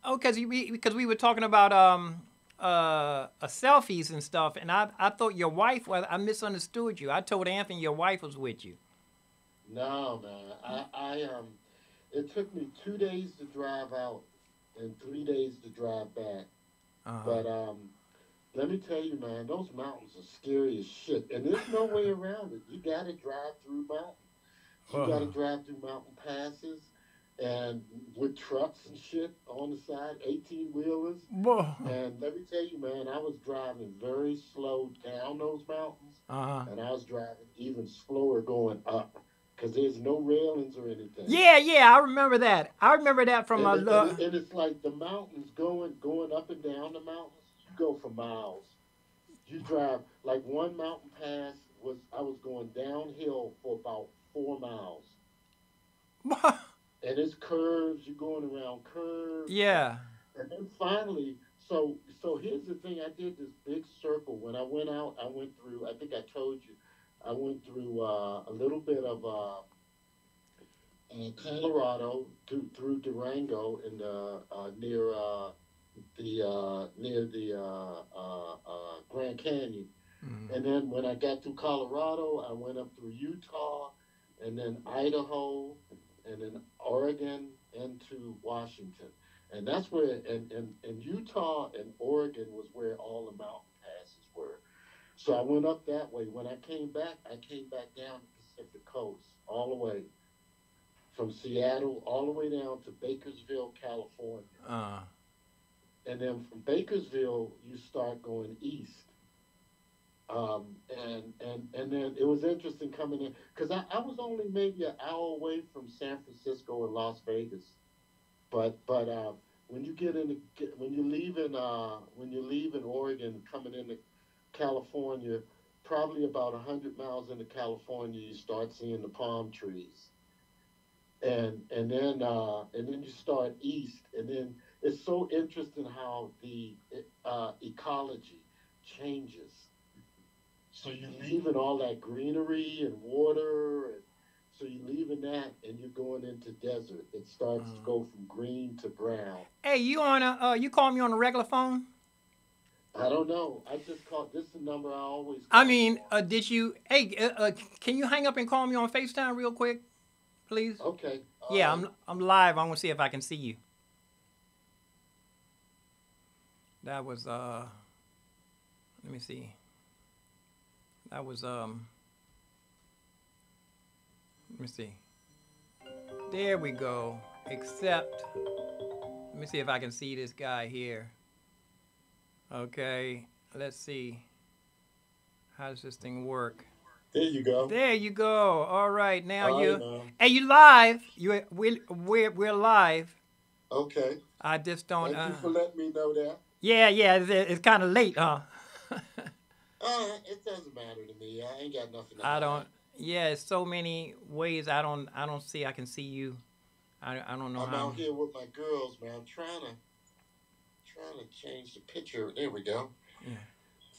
Oh, because we were talking about selfies and stuff, and I thought your wife was. I misunderstood you. I told Anthony your wife was with you. No, man. It took me 2 days to drive out and 3 days to drive back. Uh huh. But let me tell you, man, those mountains are scary as shit, and there's no way around it. You got to drive through mountains. You got to Oh. drive through mountain passes, and with trucks and shit on the side, 18 wheelers. Whoa. And let me tell you, man, I was driving very slow down those mountains, Uh huh. and I was driving even slower going up because there's no railings or anything. Yeah, yeah, I remember that. I remember that from And, a. and it's like the mountains going up and down the mountains. You go for miles. You drive like one mountain pass was I was going downhill for about 4 miles, and it's curves. You're going around curves, Yeah. and then finally, so here's the thing. I did this big circle when I went out. I went through. I think I told you. I went through a little bit of Colorado through Durango in the near the Grand Canyon. Mm. And then when I got through Colorado, I went up through Utah, and then Idaho, and then Oregon into Washington. And that's where, and Utah and Oregon was where all the mountain passes were. So I went up that way. When I came back down the Pacific coast all the way from Seattle all the way down to Bakersville, California. Uh. And then from Bakersville, you start going east. And then it was interesting coming in because I was only maybe an hour away from San Francisco and Las Vegas. But when you get in when you leave in Oregon coming into California, probably about 100 miles into California, you start seeing the palm trees, and then you start east, and then it's so interesting how the ecology changes. So you're leaving all that greenery and water, and so you're leaving that, and you're going into desert. It starts to Uh. go from green to brown. Hey, you call me on a regular phone? I don't know. I just call this is the number I always I call you mean, on. did you? Hey, can you hang up and call me on Facetime real quick, please? Okay, all Yeah, right. I'm live. I'm gonna see if I can see you. That was Let me see. That was Let me see. There we go. Except, let me see if I can see this guy here. Okay, let's see. How does this thing work? There you go. There you go. All right, now All right, you. man. Hey, you live? We're live. Okay. I just don't. Thank you for letting me know that. Yeah, yeah. It's kind of late, huh? It doesn't matter to me. I ain't got nothing to I hide. don't. Yeah, it's so many ways I don't see. I can see you. I don't know I'm how. out here with my girls, man. I'm trying to change the picture. There we go. Yeah.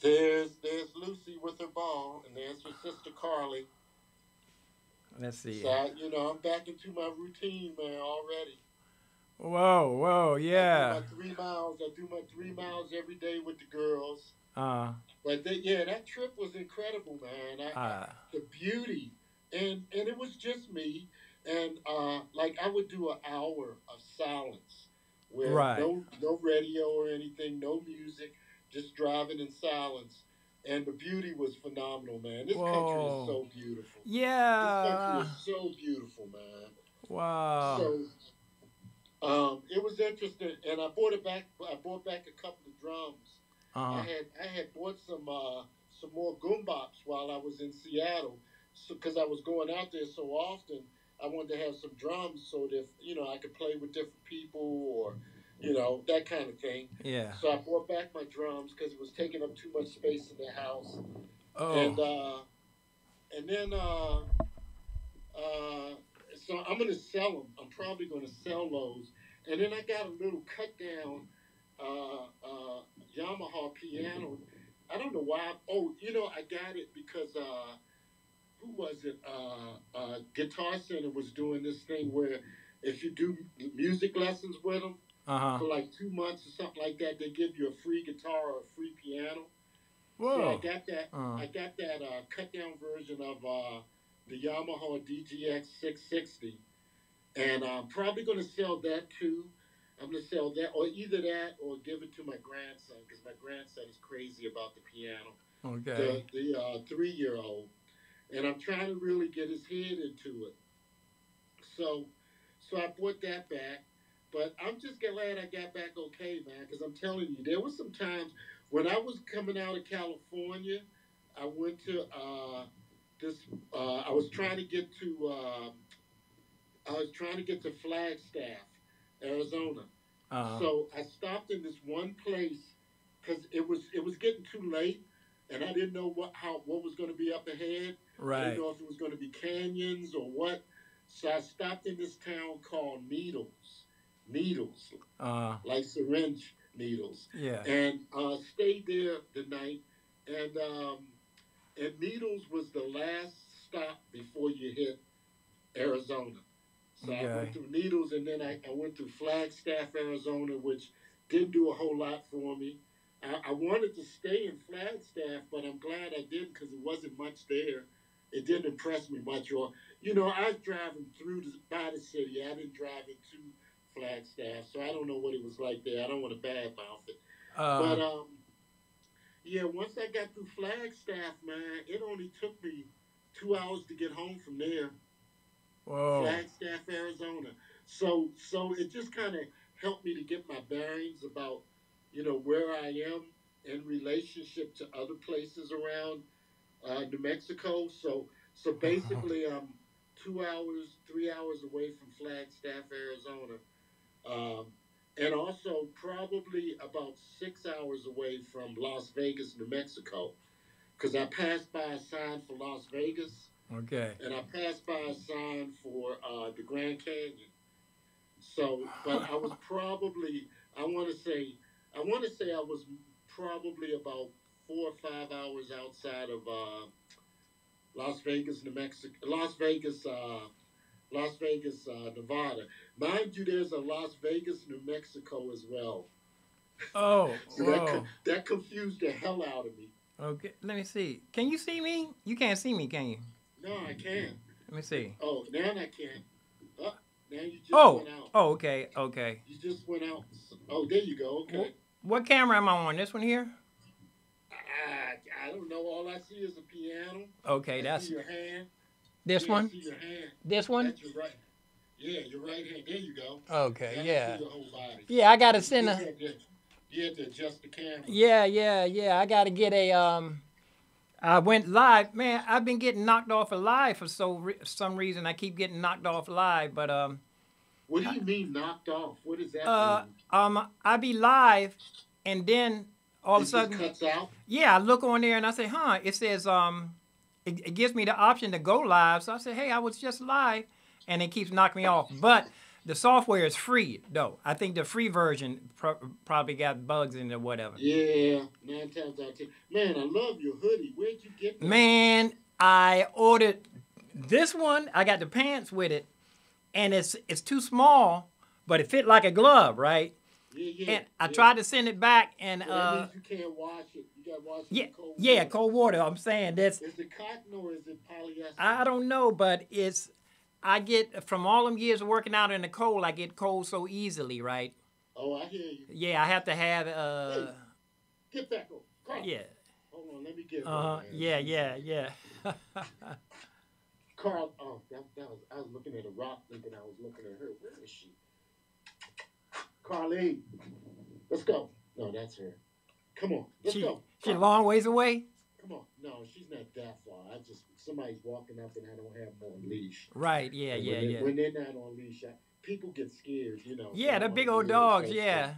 There's Lucy with her ball, and there's her sister Carly. Let's see. So I'm back into my routine, man. Already. Whoa, whoa, I do yeah. my 3 miles. I do my 3 miles every day with the girls. Uh, Yeah, that trip was incredible, man. uh, The beauty, and it was just me, and like I would do an hour of silence, where right. no radio or anything, no music, just driving in silence, and the beauty was phenomenal, man. This country is Whoa. so beautiful. This country Yeah. is so beautiful, man. Wow. So it was interesting, and I bought it back. I bought back a couple of drums. Uh, I had bought some more boombox while I was in Seattle, so because I was going out there so often. I wanted to have some drums so that I could play with different people or that kind of thing. yeah. So I brought back my drums because it was taking up too much space in the house, Oh. and and then uh, so I'm gonna sell them. I'm probably gonna sell those. And then I got a little cut down Yamaha piano. I don't know why. Oh, I got it because who was it? Guitar Center was doing this thing where if you do music lessons with them, for like 2 months or something like that. They give you a free guitar or a free piano. So I Whoa. got that. I got that cut down version of the Yamaha DGX 660, and I'm probably going to sell that too. I'm going to sell that, or either that, or give it to my grandson because my grandson is crazy about the piano. Okay. The 3 year old, and I'm trying to really get his head into it. So, so I brought that back. But I'm just glad I got back okay, man. Because I'm telling you, there was some times when I was coming out of California, I went to this. I was trying to get to. I was trying to get to Flagstaff, Arizona. Uh, So I stopped in this one place because it was getting too late, and I didn't know what was going to be up ahead. I didn't right. know if it was going to be canyons or what. So I stopped in this town called Needles, Uh, like syringe needles, yeah. and stayed there the night. And Needles was the last stop before you hit Arizona. So I went Okay. through Needles, and then I went through Flagstaff, Arizona, which didn't do a whole lot for me. I wanted to stay in Flagstaff, but I'm glad I didn't because it wasn't much there. It didn't impress me much. Or, I was driving by the city. I didn't drive into Flagstaff, so I don't know what it was like there. I don't want to badmouth it. Uh, But, yeah, once I got through Flagstaff, man, it only took me 2 hours to get home from there. whoa. Flagstaff, Arizona. So it just kind of helped me to get my bearings about, where I am in relationship to other places around New Mexico. So basically, I'm 2 hours, 3 hours away from Flagstaff, Arizona, um, and also probably about 6 hours away from Las Vegas, New Mexico, because I passed by a sign for Las Vegas Okay. and I passed by a sign for the Grand Canyon. So, but I was probably, I want to say, I was probably about 4 or 5 hours outside of Las Vegas, New Mexico, Las Vegas, Nevada. Mind you, there's a Las Vegas, New Mexico as well. Oh, So whoa. that confused the hell out of me. Okay. Let me see. Can you see me? You can't see me, can you? No, I can't. Let me see. Oh, now I can't. Oh, now you just Oh. went out. Oh. Okay. Okay. You just went out. Oh, there you go. Okay. What camera am I on? This one here? I don't know. All I see is a piano. Okay. I see That's your hand. this Yeah, I one. see your hand. This one. That's your right. Yeah, your right hand. There you go. Okay. Now I see Yeah. your whole body. Yeah. I gotta You send just a. had to adjust the camera. Yeah. Yeah. Yeah. I gotta get a. I went live, man. I've been getting knocked off of live for some reason. I keep getting knocked off live, but What do you mean knocked off? What does that mean? I be live, and then all of a It just sudden, cuts out. yeah, I look on there and I say, huh? It says it gives me the option to go live. So I say, hey, I was just live, and it keeps knocking me off. But the software is free though. I think the free version probably got bugs in it or whatever. Yeah, 9 times out of 10. Man, I love your hoodie. Where'd you get that? Man, I ordered this one. I got the pants with it, and it's too small, but it fit like a glove, right? Yeah, And I yeah. tried to send it back, and So that means you can't wash it. You got to wash it yeah, in cold yeah, water. cold water. I'm saying that's Is it cotton or is it polyester? I don't know, but I get from all them years of working out in the cold, I get cold so easily, right? Oh, I hear you. Yeah, I have to have Hey, get back on. Carl. yeah. Hold on, let me get one, man. Yeah, yeah, yeah. Carl, oh, I was looking at a rock thinking I was looking at her. Where is she? Carly, let's go. No, that's her. Come on, let's go. She a long ways away. Come on. No, she's not that far. Somebody's walking up and I don't have them on leash. Right, yeah, And yeah, yeah. When they're not on leash, people get scared, So Yeah, I the wanna big be old really dogs, close yeah. to-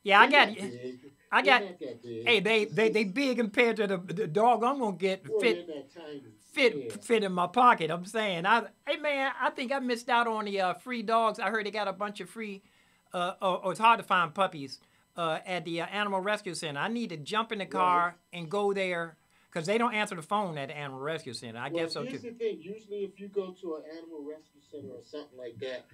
Yeah, I They're got not big. I They're got not that big. hey, they big compared to the dog I'm gonna get Well, fit they're not tiny. Yeah. fit in my pocket. I'm saying, hey man, I think I missed out on the free dogs. I heard they got a bunch of free, or it's hard to find puppies at the animal rescue center. I need to jump in the car and go there because they don't answer the phone at the animal rescue center. I guess so Here's too. the thing. Usually, if you go to an animal rescue center or something like that,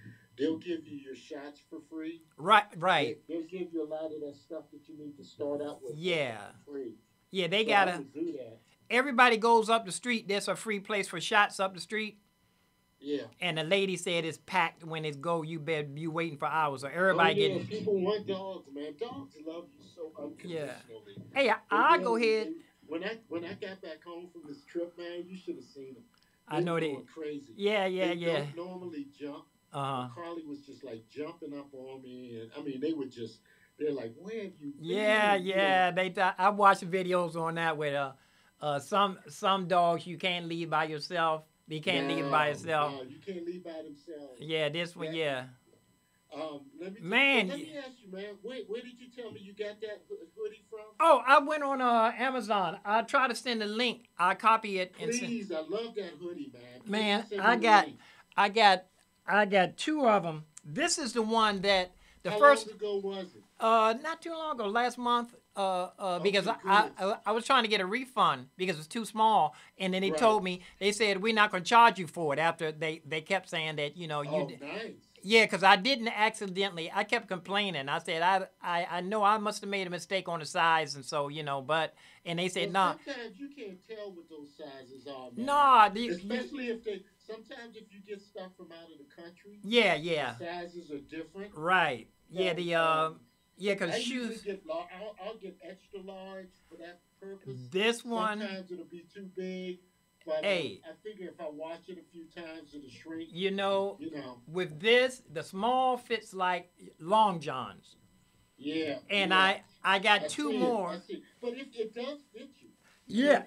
they'll give you your shots for free. Right, right. They'll give you a lot of that stuff that you need to start out with Yeah. for free. Yeah, they So I gotta. would do that. Everybody goes up the street. There's a free place for shots up the street. Yeah. And the lady said it's packed when it go. You better be waiting for hours. So Oh everybody yeah, getting. people want dogs, man. Dogs love you so Yeah. unconditionally. Hey, I'll go ahead. When I got back home from this trip, man, you should have seen them. I know were they. going crazy. Yeah, yeah, They yeah. don't normally jump. Uh huh. Carly was just like jumping up on me, and I mean, they're like, "Where have you been?" Yeah, yeah. I watched videos on that with some dogs you can't leave by yourself. They can't leave by yourself. No, you can't leave by themselves. Yeah, this one, yeah. Let me ask you, man. Where did you tell me you got that hoodie from? Oh, I went on Amazon. I try to send a link. I copy it and send. Please, I love that hoodie, man. Man, Please send me the link. I got two of them. This is the one that How first. long ago was it? Not too long ago, last month. Because I was trying to get a refund because it's too small, and then they told me, they said we're not going to charge you for it after they kept saying that you Nice. Yeah, because I didn't accidentally. I kept complaining. I said I know I must have made a mistake on the size, and so and they said no. Sometimes you can't tell what those sizes are, man. No, especially if sometimes if you get stuff from out of the country. Yeah, yeah. The sizes are different. Right. So, yeah, because shoes. I'll get extra large for that purpose. This one. Sometimes it'll be too big. But I figure if I wash it a few times, it'll shrink. With this, the small fits like long johns. Yeah. And yeah. I got two more. But it does fit you.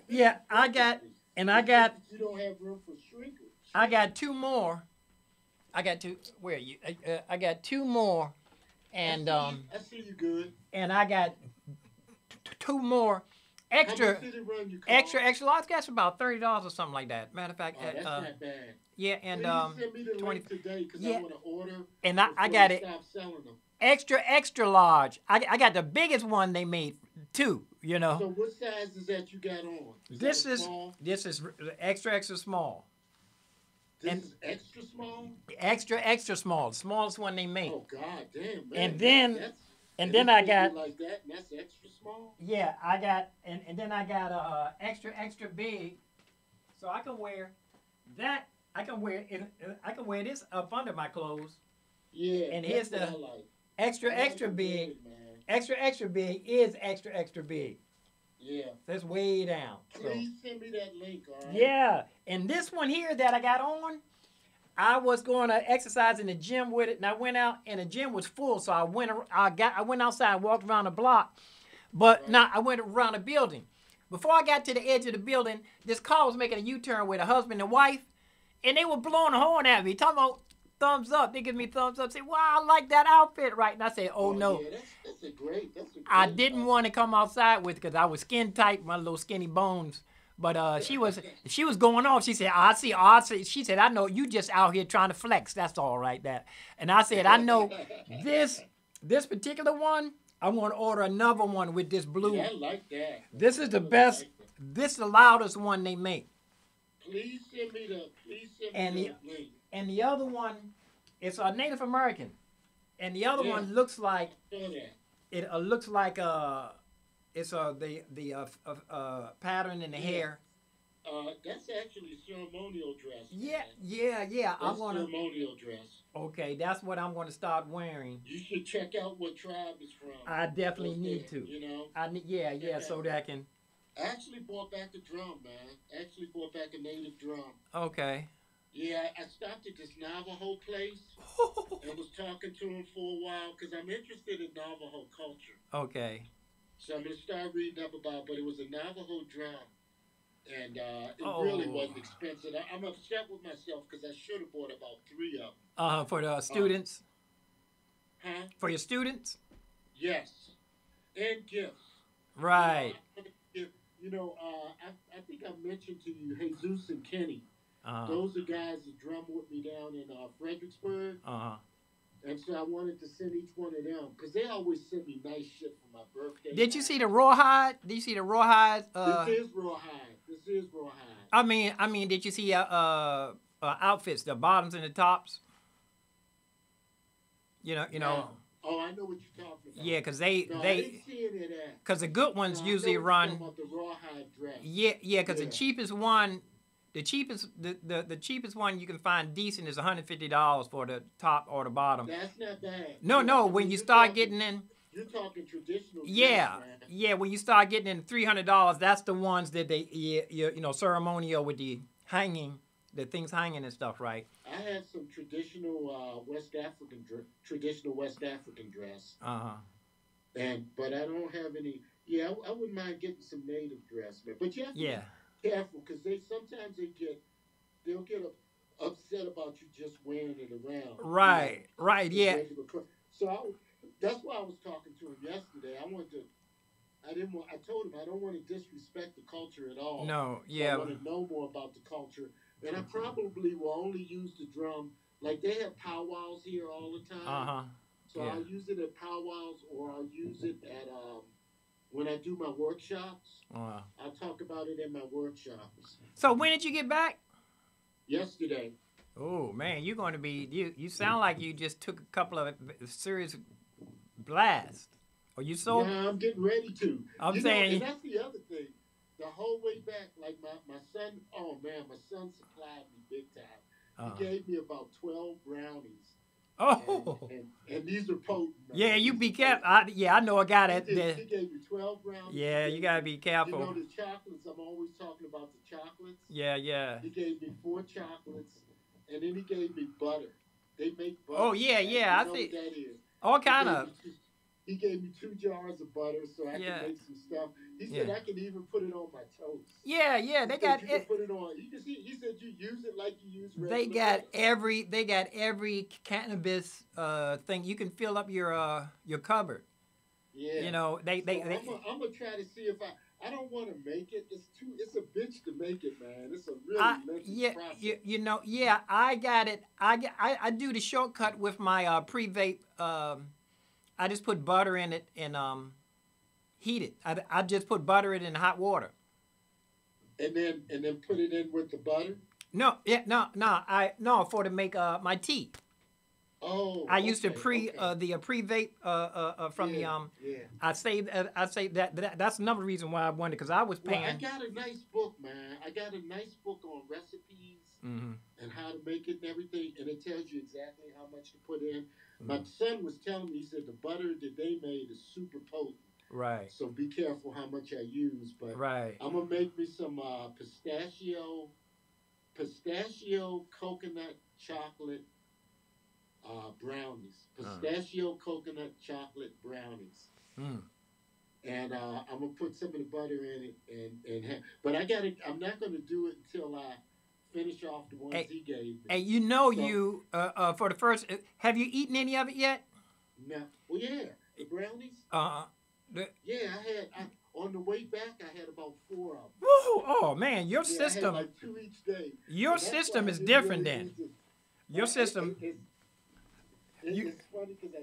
Yeah. I got. You don't have room for shrinkage. I got two more. I got two. Where are you? I got two more, and I see you good. And I got two more. Extra large. That's about $30 or something like that. Matter of fact, that's not bad. Yeah, and send me the link today because I want to order. And I got it. Stop selling them. Extra large. I got the biggest one they made too. So what size is that you got on? This is extra small. This is extra small. Extra small. The smallest one they made. Oh God damn, man. And then I got like that, and that's extra small. Yeah, I got and then I got extra big, so I can wear that. I can wear it. I can wear this up under my clothes. Yeah. And here's the extra big. Man. Extra big is extra big. Yeah. That's way down. Please send me that link, all right? Yeah, and this one here that I got on. I was going to exercise in the gym with it, and I went out, and the gym was full. So I went outside, walked around the block, but now I went around the building. Before I got to the edge of the building, this car was making a U-turn with a husband and wife, and they were blowing a horn at me, talking about thumbs up. They give me thumbs up, say, "Wow, I like that outfit," right? And I said, "Oh no." Yeah, that's a great. I didn't want to come outside with because I was skin tight, my little skinny bones. But she was going off. She said, I see. She said, "I know you just out here trying to flex. That's all right, that." And I said, "I know this particular one. I want to order another one with this blue." Yeah, I like that. This is the best. Like this is the loudest one they make. Please send me the link. And the other one, it's a Native American, and the other one looks like it looks like it's the pattern in the hair. That's actually ceremonial dress. Yeah. That's ceremonial dress. Okay, that's what I'm going to start wearing. You should check out what tribe it's from. I definitely need to. Yeah. So that I can. I actually brought back a drum, man. A native drum. Okay. Yeah, I stopped at this Navajo place and was talking to him for a while because I'm interested in Navajo culture. Okay. So I'm going to start reading up about it, but it was a Navajo drum. And it really wasn't expensive. I'm upset with myself because I should have bought about 3 of them. For the students? Huh? For your students? Yes. And gifts. Right. I think I mentioned to you Jesus and Kenny. Those are guys that drum with me down in Fredericksburg. And so I wanted to send each one of them because they always send me nice shit for my birthday. Did you see the rawhide? Did you see the rawhide? This is rawhide. I mean, did you see outfits, the bottoms and the tops? You know, Now, oh, I know what you're talking yeah, about. because No, I didn't see any of that. because the good No, ones I know usually what you're talking run. about, the rawhide dress. Yeah, because the Yeah, cheapest one, the cheapest one you can find decent is $150 for the top or the bottom. that's not bad. No, Yeah, no, I when mean, you start getting in, you're talking traditional dress, yeah, man. yeah, when you start getting in $300, that's the ones that they, yeah, you know, ceremonial with the hanging, the things hanging and stuff, right? I had some traditional traditional West African dress, Uh huh. and but I don't have any. Yeah, I wouldn't mind getting some native dress, man. But you have to Yeah. be careful because they sometimes they'll get upset about you just wearing it around, Right. Right. just Yeah. regular clothes. So that's why I was talking to him yesterday. I didn't want. I told him I don't want to disrespect the culture at all. No. So I Yeah. want to know more about the culture, and I probably will only use the drum. Like they have powwows here all the Uh time, huh. so Yeah. I'll use it at powwows or I'll use it at when I do my workshops. Uh, I'll talk about it in my workshops. so when did you get back? Yesterday, Oh man, you're going to be you sound like you just took a couple of serious blasts. Are you so? yeah, I'm getting ready to. I'm And saying. that's the other thing. The whole way back, like my son, oh man, my son supplied me big time. He Uh, gave me about 12 brownies. And oh. and these are potent, Yeah, man. you These be are careful. potent. Yeah, I know a guy He that. did. He gave me 12 brownies. He Yeah, you gave gotta me, be careful. the chocolates. I'm always talking about the chocolates. Yeah, yeah. He gave me 4 chocolates, and then he gave me butter. They make Oh butter, yeah, right? yeah. You I know what think that is. all He kind gave of. me two. He gave me 2 jars of butter so I can Yeah, make some stuff. He yeah, said I can even put it on my toast. yeah, yeah. He They said got you can it. put it on. He said you use it like you use They regular got butter. every. They got every cannabis thing. You can fill up your cupboard. Yeah. You know So they I'm gonna try to see if I don't want to make it. It's a bitch to make it, man. It's a really I lengthy yeah process. you know yeah I got it. I do the shortcut with my pre vape. I just put butter in it and heat it. I just put butter in hot water. And then put it in with the butter. No, yeah, no. I no for to make my tea. I Oh, used to okay. the pre vape from the Yeah, yeah. I say that's another reason why I wanted because I was Well, I paying. got a nice book, man. I got a nice book on recipes Hmm. and how to make it and everything, and it tells you exactly how much to put in. My Hmm. son was telling me, he said the butter that they made is super potent, Right, so be careful how much I use. But right. I'm gonna make me some pistachio coconut chocolate brownies, Uh, pistachio coconut chocolate brownies, mm. and I'm gonna put some of the butter in it, but I gotta. I'm not gonna do it until I finish off the ones Hey, he gave me. hey, you know So you for the first. Have you eaten any of it yet? now, well, yeah, the brownies. Uh, the, Yeah, on the way back. I had about 4 of them. woo, oh man, Yeah, I had like 2 each day, your so that's why system I is didn't different really then. need to. Your system, you It's funny because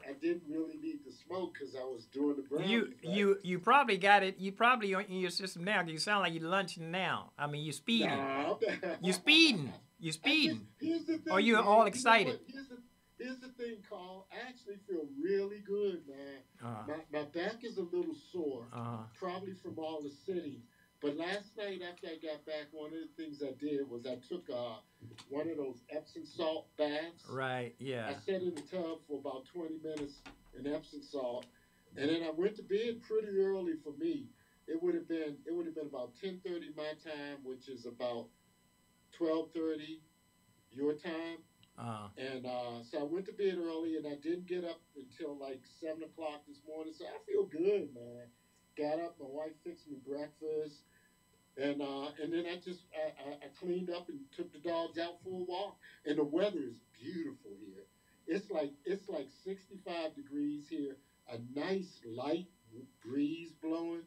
I didn't really need to smoke because I was doing the brownies, right? you probably got it. You probably in your system now. 'Cause you sound like you're lunching now. I mean, you're speeding. Nah, You speeding. You I just speeding. here's the Or thing, you all man. You know excited. what? Here's the thing, Carl. I actually feel really good, man. Uh My back is a little sore, uh. probably from all the sitting. But last night after I got back, one of the things I did was I took one of those Epsom salt baths. Right. Yeah. I sat in the tub for about 20 minutes in Epsom salt, and then I went to bed pretty early for me. It would have been about 10:30 my time, which is about 12:30 your time. Uh. And so I went to bed early, and I didn't get up until like 7 o'clock this morning. So I feel good, man. Got up, my wife fixed me breakfast, and then I cleaned up and took the dogs out for a walk. And the weather is beautiful here. It's like 65 degrees here, a nice light breeze blowing,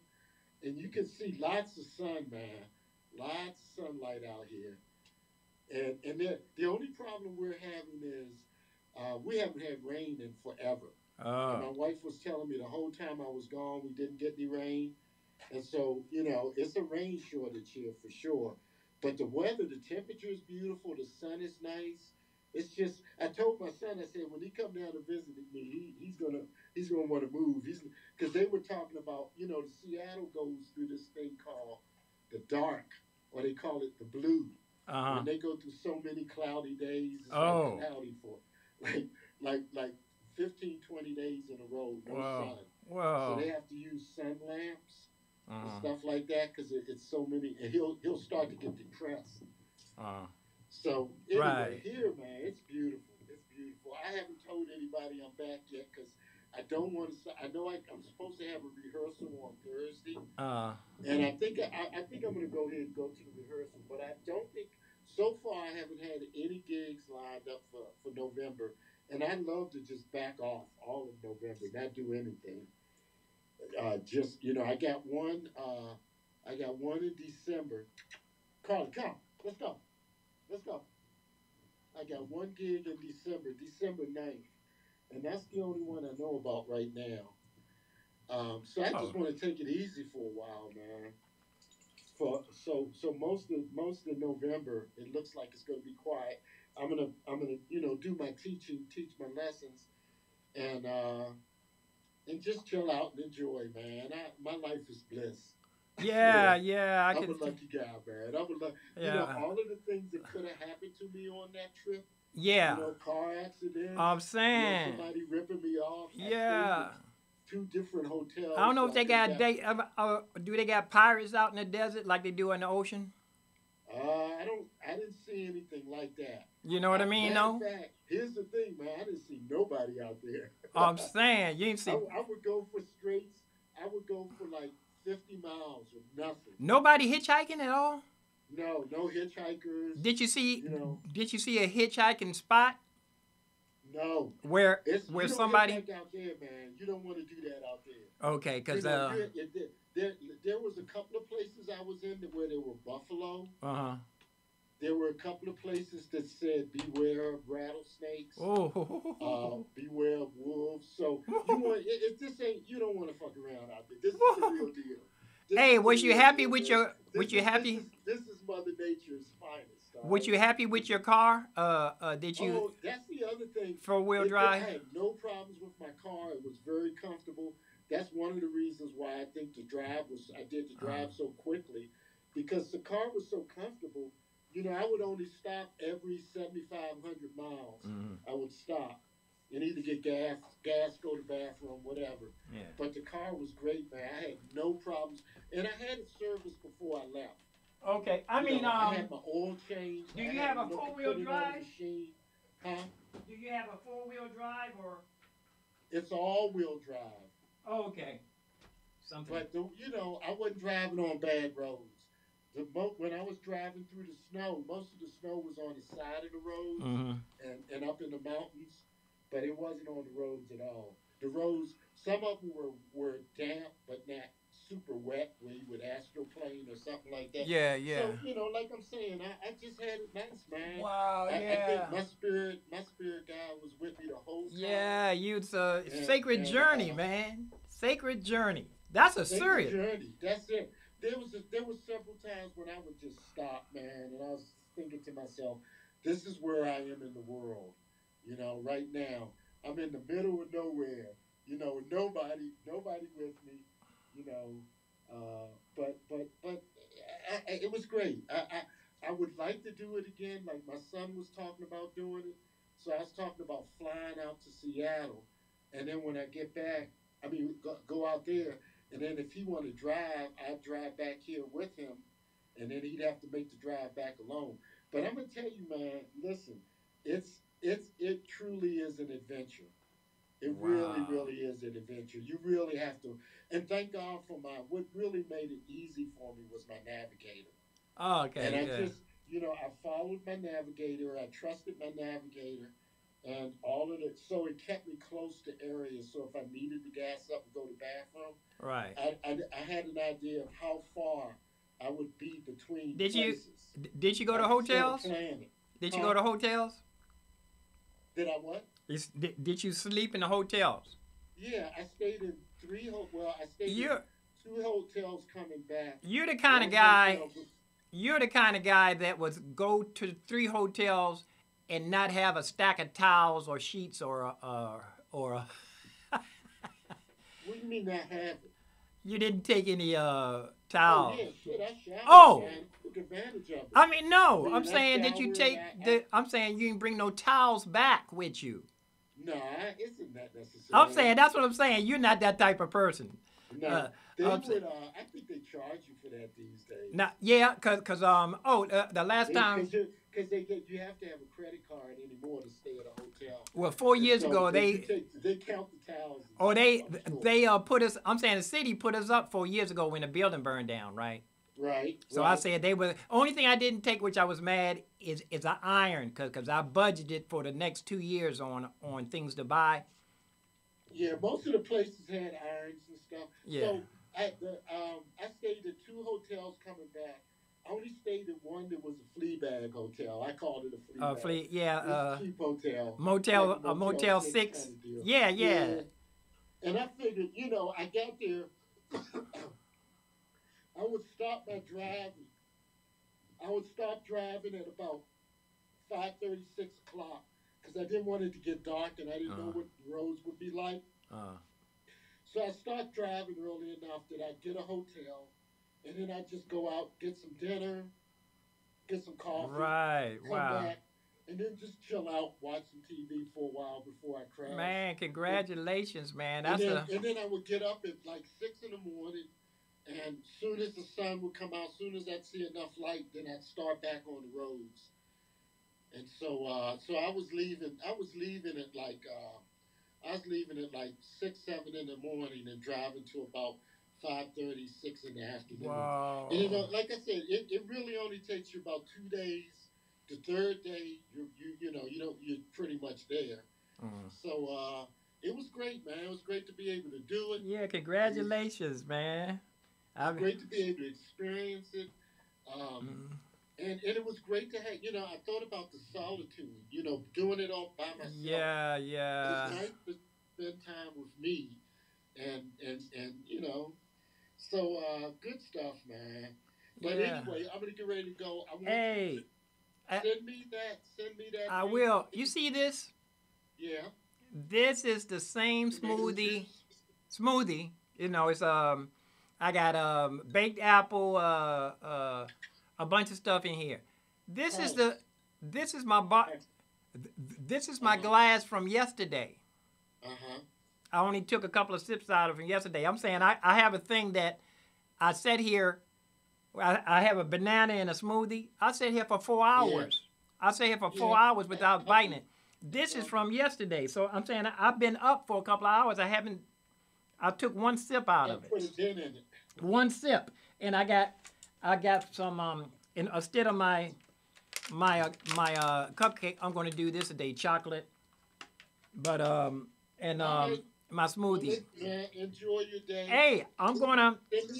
and you can see lots of sun, man. Lots of sunlight out here. And the only problem we're having is we haven't had rain in forever. And Oh. my wife was telling me the whole time I was gone, we didn't get any rain. And so, it's a rain shortage here for sure. But the weather, the temperature is beautiful. The sun is nice. It's just I told my son, I said when he come down to visit me, he's gonna want to move. He's because they were talking about the Seattle goes through this thing called the dark, or they call it the blue. Uh-huh. When they go through so many cloudy days, it's like Oh. cloudy for like like 15, 20 days in a row, no Whoa. sun. So Whoa. they have to use sun lamps and Uh-huh. stuff like that because it's so many, and he'll start to get depressed. Uh-huh. So anyway, Right. here, man, it's beautiful. It's beautiful. I haven't told anybody I'm back yet because I don't want to. I know I'm supposed to have a rehearsal on Thursday, Uh. and I think I'm going to go ahead and go to the rehearsal. But I don't think so far I haven't had any gigs lined up for November, and I'd love to just back off all of November, not do anything. Just I got one. I got one in December. Carly, come. Let's go. Let's go. I got one gig in December, December 9th, and that's the only one I know about right now. So I just Oh. want to take it easy for a while, man. So most of November, it looks like it's going to be quiet. I'm gonna do my teaching, teach my lessons, and uh, and just chill out and enjoy, man. My life is bliss. Yeah. Yeah. I I'm a can. lucky guy, man. Yeah. All of the things that could have happened to me on that trip, Yeah. car accidents, I'm saying. somebody ripping me off. I stayed in Yeah. two different I don't hotels, know so if I they could have got got. do they got pirates out in the desert like they do in the ocean? I didn't see anything like that. You know what I mean? Matter of No. fact, here's the thing, man. I didn't see nobody out there. I'm saying you ain't see I would go for straights. I would go for like 50 miles with nothing. nobody hitchhiking at all. No, no hitchhikers. Did you see? You know, Did you see a hitchhiking spot no. where It's where you don't somebody? hitchhike out there, man. You don't want to do that out there. Okay, You cause know, there was a couple of places I was in where there were buffalo. uh-huh. There were a couple of places that said beware of rattlesnakes, Oh. beware of wolves. So this ain't you don't want to fuck around out there. This is the real deal. This Hey, is the was you real happy deal, with man. your? Was you happy? This is Mother Nature's finest. All Was right. you happy with your car? Did you Oh, that's the other thing. 4-wheel I drive? had no problems with my car. It was very comfortable. That's one of the reasons why I think I did the Uh, drive so quickly because the car was so comfortable. I would only stop every 7,500 miles. mm, I would stop and either get gas, go to the bathroom, whatever. yeah. But the car was great, man. I had no problems. And I had it serviced before I left. Okay. I mean, I had my oil changed. do I you had have a to look and 4-wheel put it on drive? the machine. Huh? Do you have a 4-wheel drive or? It's all-wheel drive. Oh, okay. Something. But I wasn't driving on bad roads. When I was driving through the snow, most of the snow was on the side of the roads Mm-hmm. and up in the mountains, but it wasn't on the roads at all. The roads, some of them were damp, but not super wet, where you would astroplane or something like that. Yeah, yeah. So like I'm saying, I just had it nice, man. Wow, I think yeah. my spirit guy was with me the whole time. Yeah, it's a And, sacred and journey, man. Sacred journey. That's a Sacred serious. journey. That's it. There was several times when I would just stop, man, and I was thinking to myself, this is where I am in the world. Right now I'm in the middle of nowhere. Nobody with me. You know, but it was great. I would like to do it again. Like my son was talking about doing it, so I was talking about flying out to Seattle, and then when I get back, go out there, and then if he want to drive, I'd drive back here with him, and then he'd have to make the drive back alone. But I'm gonna tell you, man, listen, it truly is an adventure. It really, Wow. really is an adventure. You really have to, and thank God for what really made it easy for me was my navigator. Oh, And okay, I good. just, I followed my navigator. I trusted my navigator, and all of it. So it kept me close to areas. So if I needed to gas up and go to the bathroom, Right. I had an idea of how far I would be between Did you places. did you go I to could sort of hotels? plan it. Did you Huh? go to hotels? Did I what? Did you sleep in the hotels? Yeah, I stayed in well, I stayed in You're two hotels coming back. you're the kind of One guy hotel was you're the kind of guy that would go to 3 hotels and not have a stack of towels or sheets or a What do you mean not have it? you didn't take any Oh towels. yeah, shit. I showered, Oh, man. I took advantage of it. I mean I no. I'm mean, I saying that you showered. take the. I'm saying you didn't bring no towels back with you. Nah, isn't that I'm necessary? saying that's what I'm saying. You're not that type of person. No, they I'm would. I think they charge you for that these days. Now, yeah, the last time, Because they get you have to have a credit card anymore to stay at a hotel, well, 4 years so ago they count the towels. And oh stuff, I'm sure. they put us. I'm saying the city put us up 4 years ago when the building burned down, right? Right. So I said they were. Only thing I didn't take, which I was mad, is an iron, cause I budgeted for the next 2 years on things to buy. Yeah, most of the places had irons and stuff. Yeah. So I stayed at two hotels coming back. I only stayed at one that was a flea bag hotel. I called it a flea bag. Yeah. It's a cheap hotel. Motel, Like a Motel 6. kind of deal. Yeah. And I figured, I got there. I would stop my driving. I would stop driving at about 5:30, 6 o'clock because I didn't want it to get dark and I didn't know what the roads would be like. So I start driving early enough that I get a hotel, and then I just go out, get some dinner, get some coffee, Right. come Wow. back, and then just chill out, watch some TV for a while before I crash. Man, congratulations, man. And then I would get up at like 6 in the morning, and soon as the sun would come out, soon as I'd see enough light, then I'd start back on the roads. And so I was leaving. I was leaving at like 6, 7 in the morning and driving to about 5:30, 6 in the afternoon. Wow. And like I said, it really only takes you about 2 days. The third day, you're pretty much there. So it was great, man. It was great to be able to do it. Yeah, congratulations, man. It's great to be able to experience it. And it was great to have, I thought about the solitude, doing it all by myself. Yeah. It's nice to spend time with me. And so good stuff, man. But anyway, I'm going to get ready to go. I want you to send me that. I will. You see this? Yeah. This is the same smoothie. It's I got baked apple, a bunch of stuff in here. This is my glass from yesterday. I only took a couple of sips out of it yesterday. I'm saying I have a thing that I sat here. I have a banana in a smoothie. I sat here for 4 hours. I sat here for 4 hours without biting it. This is from yesterday. So I'm saying I've been up for a couple of hours. I took one sip out of it. Put a dent in it. One sip, and I got some instead of my cupcake, I'm going to do this today, chocolate. But my smoothie. Yeah, enjoy your day. Hey, I'm gonna send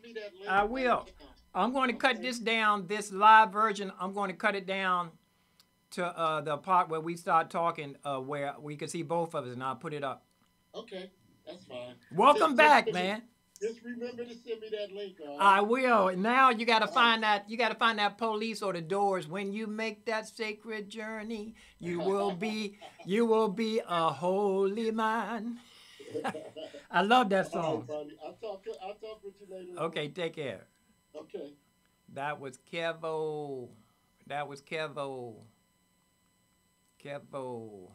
me that link. I will. I'm going to cut this down. This live version, I'm going to cut it down to the part where we start talking, where we can see both of us, and I'll put it up. Okay, that's fine. Welcome back, man. Just remember to send me that link. All right? I will. Now you got to find that. You got to find that Police or the Doors. When you make that sacred journey, you will be a holy man. I love that song. All right, buddy. I'll talk with you later. Okay, take care. Okay. That was Kevo. Kevo.